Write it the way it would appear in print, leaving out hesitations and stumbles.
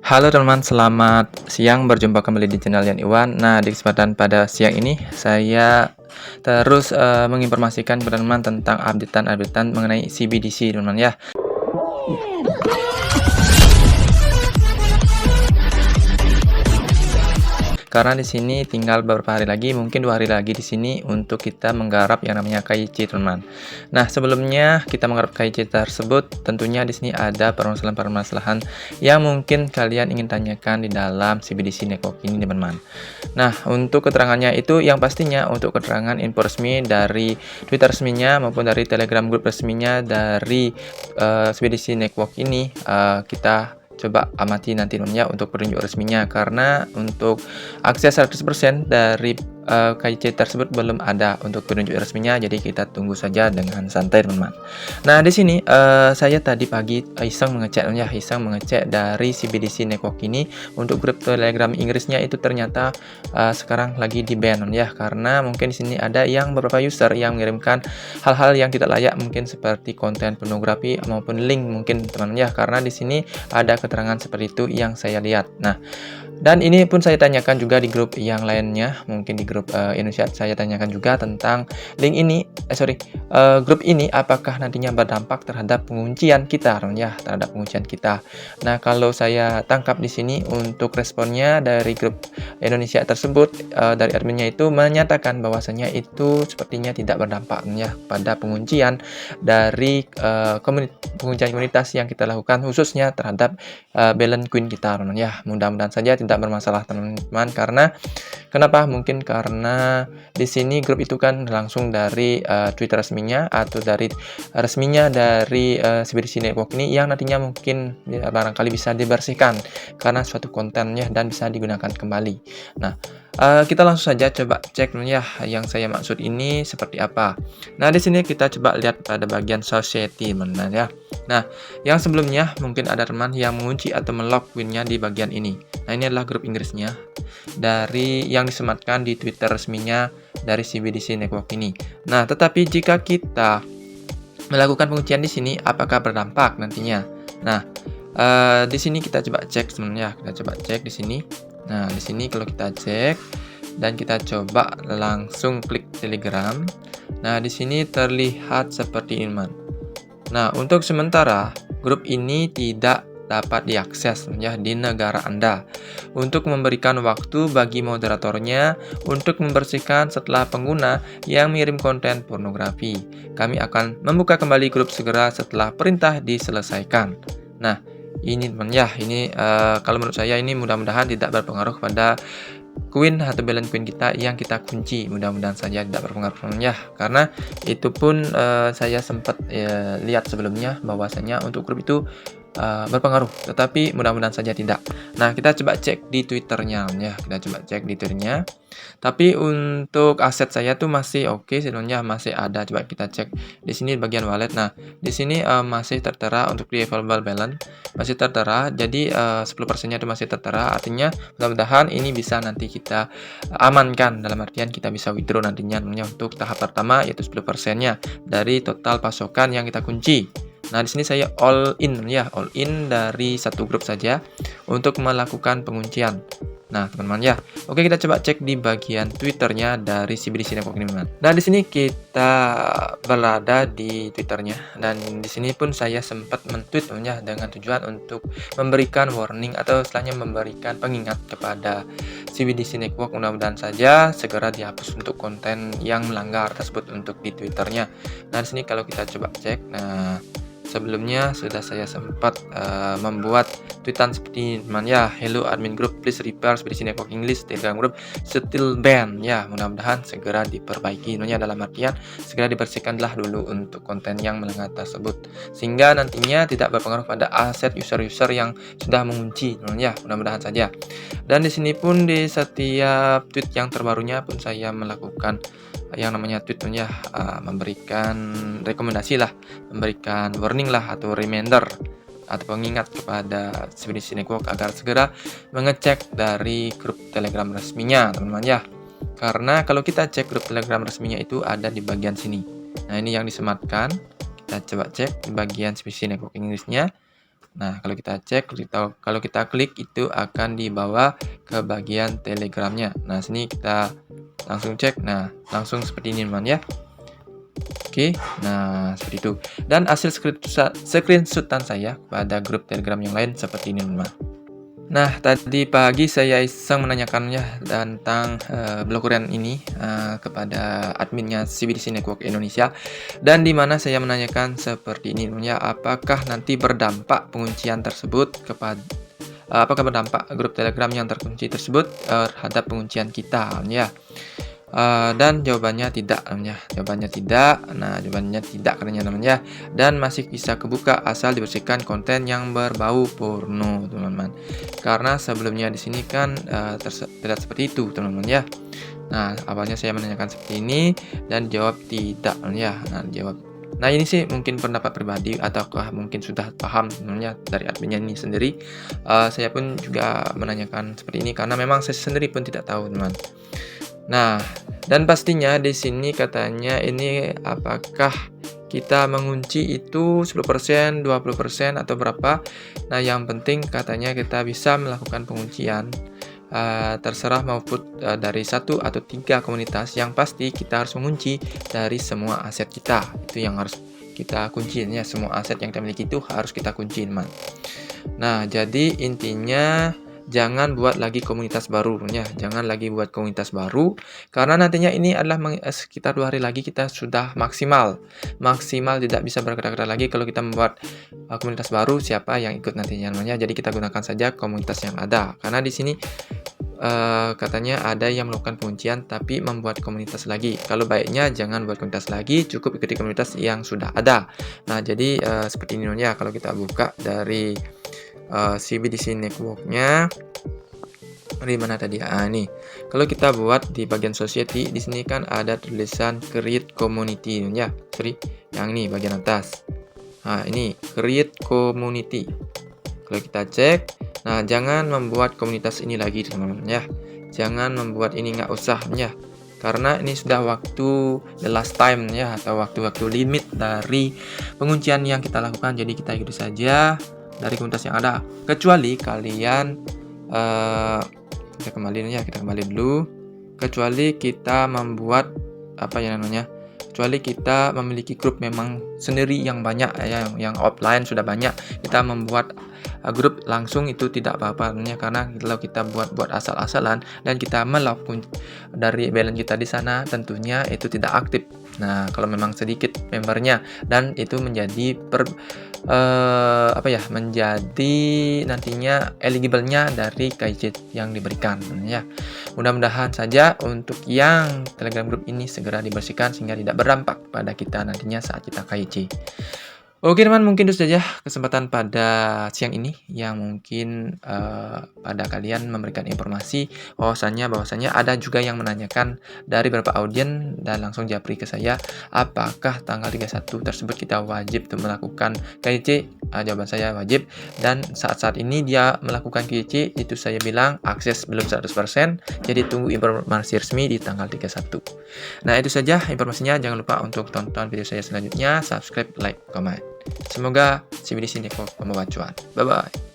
Halo teman-teman, selamat siang. Berjumpa kembali di channel Yan Iwan. Nah, di kesempatan pada siang ini saya terus menginformasikan kepada teman-teman tentang updatean mengenai CBDC, teman-teman ya. Karena di sini tinggal beberapa hari lagi, mungkin 2 hari lagi di sini untuk kita menggarap yang namanya KYC, teman-teman. Nah, sebelumnya kita menggarap KYC tersebut, tentunya di sini ada permasalahan-permasalahan yang mungkin kalian ingin tanyakan di dalam CBDC Network ini, teman-teman. Nah, untuk keterangannya itu yang pastinya untuk keterangan info resmi dari Twitter resminya maupun dari Telegram grup resminya dari CBDC Network ini, kita coba amati nanti teman-teman ya untuk petunjuk resminya, karena untuk akses 100% dari KYC tersebut belum ada untuk petunjuk resminya, jadi kita tunggu saja dengan santai, teman-teman. Nah, di sini saya tadi pagi iseng mengecek dari CBDC Network ini untuk grup Telegram Inggrisnya itu ternyata sekarang lagi di ban ya, karena mungkin di sini ada yang beberapa user yang mengirimkan hal-hal yang tidak layak, mungkin seperti konten pornografi maupun link mungkin, teman-teman ya, karena di sini ada keterangan seperti itu yang saya lihat. Nah, dan ini pun saya tanyakan juga di grup yang lainnya, mungkin di grup Indonesia saya tanyakan juga tentang link ini, grup ini apakah nantinya berdampak terhadap penguncian kita, ya, terhadap penguncian kita. Nah, kalau saya tangkap di sini untuk responnya dari grup Indonesia tersebut, dari adminnya itu menyatakan bahwasanya itu sepertinya tidak berdampak ya pada penguncian dari penguncian komunitas yang kita lakukan, khususnya terhadap balance coin kita, teman-teman ya. Mudah-mudahan saja tidak bermasalah, teman-teman. Karena kenapa? Mungkin karena di sini grup itu kan langsung dari Twitter resminya atau dari resminya dari CBDC Network ini, yang nantinya mungkin ya, barangkali bisa dibersihkan karena suatu kontennya dan bisa digunakan kembali. Nah, kita langsung saja coba cek ya yang saya maksud ini seperti apa. Nah, di sini kita coba lihat pada bagian society, teman-teman ya. Nah, yang sebelumnya mungkin ada teman yang mengunci atau melock winnya di bagian ini. Nah, ini adalah grup Inggrisnya dari yang disematkan di Twitter resminya dari CBDC Network ini. Nah, tetapi jika kita melakukan penguncian di sini, apakah berdampak nantinya? Nah, di sini kita coba cek sebenarnya. Kita coba cek di sini. Nah, di sini kalau kita cek dan kita coba langsung klik Telegram. Nah, di sini terlihat seperti ini, teman. Nah, untuk sementara grup ini tidak dapat diakses ya di negara Anda. Untuk memberikan waktu bagi moderatornya untuk membersihkan setelah pengguna yang mengirim konten pornografi. Kami akan membuka kembali grup segera setelah perintah diselesaikan. Nah, ini teman ya, ini kalau menurut saya ini mudah-mudahan tidak berpengaruh pada koin atau balance koin kita yang kita kunci. Mudah-mudahan saja tidak berpengaruh ya, karena itu pun saya sempat lihat sebelumnya bahwasanya untuk grup itu berpengaruh, tetapi mudah-mudahan saja tidak. Nah, kita coba cek di Twitternya ya, kita coba cek di Twitternya. Tapi untuk aset saya tuh masih oke, sebenarnya masih ada. Coba kita cek di sini bagian wallet. Nah, di sini masih tertera untuk di available balance masih tertera. Jadi 10%-nya itu masih tertera. Artinya mudah-mudahan ini bisa nanti kita amankan, dalam artian kita bisa withdraw nantinya untuk tahap pertama, yaitu 10%-nya dari total pasokan yang kita kunci. Nah, di sini saya all in ya, all in dari satu grup saja untuk melakukan penguncian. Nah, teman-teman ya. Oke, kita coba cek di bagian Twitternya dari CBDC Network ini, teman. Nah, di sini kita berada di Twitternya, dan di sini pun saya sempat men-tweet ya dengan tujuan untuk memberikan warning atau istilahnya memberikan pengingat kepada CBDC Network. Mudah-mudahan saja segera dihapus untuk konten yang melanggar tersebut untuk di Twitternya. Nah, di sini kalau kita coba cek, nah sebelumnya sudah saya sempat membuat tweetan seperti ini, teman ya. Hello admin group, please repair CBDC Network English Telegram group still ban ya. Mudah-mudahan segera diperbaiki, ya, dalam artian segera dibersihkanlah dulu untuk konten yang melanggar tersebut, sehingga nantinya tidak berpengaruh pada aset user-user yang sudah mengunci, ya. Mudah-mudahan saja. Dan di sini pun di setiap tweet yang terbarunya pun saya melakukan yang namanya tweet ya, memberikan rekomendasi lah, memberikan warning lah atau reminder atau pengingat kepada CBDC Network agar segera mengecek dari grup Telegram resminya, teman-teman ya. Karena kalau kita cek grup Telegram resminya itu ada di bagian sini. Nah, ini yang disematkan. Kita coba cek di bagian CBDC Network Inggrisnya. Nah, kalau kita cek, kalau kita klik itu akan dibawa ke bagian Telegramnya. Nah, sini kita langsung cek. Nah, langsung seperti ini teman ya. Oke, nah seperti itu. Dan hasil screenshotan saya pada grup Telegram yang lain seperti ini teman. Nah, tadi pagi saya iseng menanyakannya tentang blokiran ini kepada adminnya CBDC Network Indonesia, dan di mana saya menanyakan seperti ini ya, apakah nanti berdampak penguncian tersebut kepada apakah berdampak grup Telegram yang terkunci tersebut terhadap penguncian kita ya. Dan jawabannya tidak namanya. Jawabannya tidak. Nah, jawabannya tidak katanya namanya, dan masih bisa kebuka asal dibersihkan konten yang berbau porno, teman-teman. Karena sebelumnya di sini kan tidak seperti itu, teman-teman ya. Nah, awalnya saya menanyakan seperti ini dan jawab tidak ya. Nah, ini sih mungkin pendapat pribadi ataukah mungkin sudah paham sebenarnya dari adminnya ini sendiri. Saya pun juga menanyakan seperti ini karena memang saya sendiri pun tidak tahu, teman. Nah, dan pastinya di sini katanya ini apakah kita mengunci itu 10%, 20% atau berapa. Nah, yang penting katanya kita bisa melakukan penguncian. Terserah maupun dari 1 atau 3 komunitas, yang pasti kita harus mengunci dari semua aset kita. Itu yang harus kita kunciin ya, semua aset yang kita miliki itu harus kita kunciin, man. Nah, jadi intinya jangan buat lagi komunitas baru ya, jangan lagi buat komunitas baru, karena nantinya ini adalah sekitar 2 hari lagi kita sudah maksimal tidak bisa bergerak-gerak lagi. Kalau kita membuat komunitas baru, siapa yang ikut nantinya namanya. Jadi kita gunakan saja komunitas yang ada, karena di sini katanya ada yang melakukan penguncian tapi membuat komunitas lagi. Kalau baiknya jangan buat komunitas lagi, cukup ikuti komunitas yang sudah ada. Nah, jadi seperti ini ya. Kalau kita buka dari CBDC networknya, di mana tadi? Nih, kalau kita buat di bagian society, di sini kan ada tulisan create community ya, yang ini bagian atas. Nah, ini create community. Kalau kita cek, nah jangan membuat komunitas ini lagi, teman-teman ya. Jangan membuat ini, nggak usah ya. Karena ini sudah waktu the last time ya, atau waktu-waktu limit dari penguncian yang kita lakukan. Jadi kita ikuti saja dari komunitas yang ada, kecuali kalian kita kembali dulu, kecuali kita membuat kecuali kita memiliki grup memang sendiri yang banyak ya, yang offline sudah banyak, kita membuat grup langsung itu tidak apa-apa karena kalau kita buat asal-asalan dan kita melakukan dari balance kita di sana, tentunya itu tidak aktif. Nah, kalau memang sedikit membernya dan itu menjadi menjadi nantinya eligible-nya dari KIC yang diberikan ya. Mudah-mudahan saja untuk yang Telegram Group ini segera dibersihkan sehingga tidak berdampak pada kita nantinya saat kita KIC. Oke teman, mungkin itu saja kesempatan pada siang ini yang mungkin pada kalian memberikan informasi bahwasannya ada juga yang menanyakan dari beberapa audien dan langsung japri ke saya, apakah tanggal 31 tersebut kita wajib untuk melakukan KIC? Jawaban saya wajib, dan saat-saat ini dia melakukan KIC itu saya bilang akses belum 100%, jadi tunggu informasi resmi di tanggal 31. Nah, itu saja informasinya. Jangan lupa untuk tonton video saya selanjutnya, subscribe, like, comment. Semoga CBDC Network membawa cuan. Bye-bye.